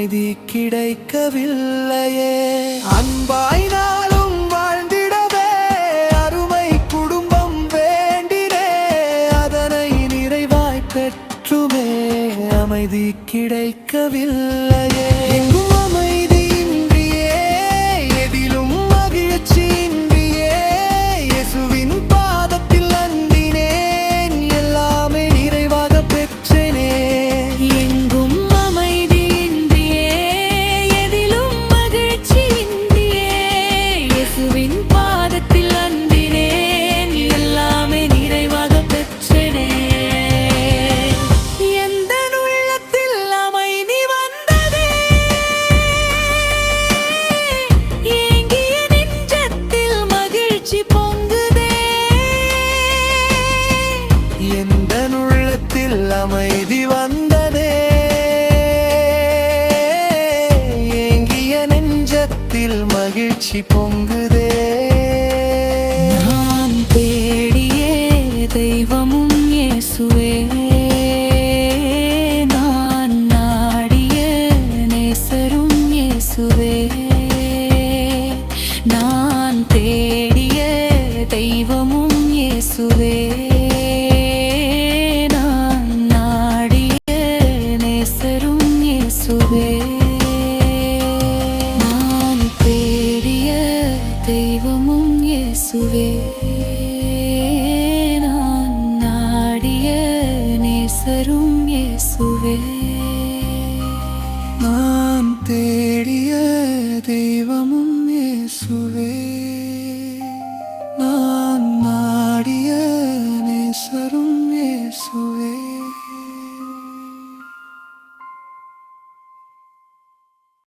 அமைதி கிடைக்கவில்லையே. அன்பாய் நாளும் வாழ்ந்திடவே அருமை குடும்பம் வேண்டினே, அதனை நிறைவாய் பெற்றுமே அமைதி கிடைக்கவில்லையே. எங்கும் அமைதியின்றியே, எதிலும் மகிழ்ச்சியின்றியே, இயேசுவின் பாதத்தில் அண்டினேன், எல்லாமே நிறைவாக பெற்றேனே. எங்கும் அமைதியின்றியே, எதிலும் மகிழ்ச்சியின்றியே, இயேசுவின் பாதத்தில் அண்டினேன், எல்லாமே நிறைவாக பெற்றேனே. எந்தன் உள்ளத்தில் அமைதி வந்ததே, ஏங்கிய நெஞ்சத்தில் மகிழ்ச்சி பொங்குதே. எந்தன் உள்ளத்தில் அமைதி வந்ததே, ஏங்கிய நெஞ்சத்தில் மகிழ்ச்சி பொங்குதே. நான் தேடிய தெய்வமும் இயேசுவே, நான் நாடிய நேசரும் இயேசுவே. நான் தேடிய தெய்வமும் இயேசுவே, நான் நாடிய நேசரும் இயேசுவே. நான் தேடிய தெய்வமும் இயேசுவே, நான் நாடிய நேசரும் இயேசுவே. நான் தேடிய தெய்வமும் இயேசுவே, நான் நாடிய நேசரும் இயேசுவே.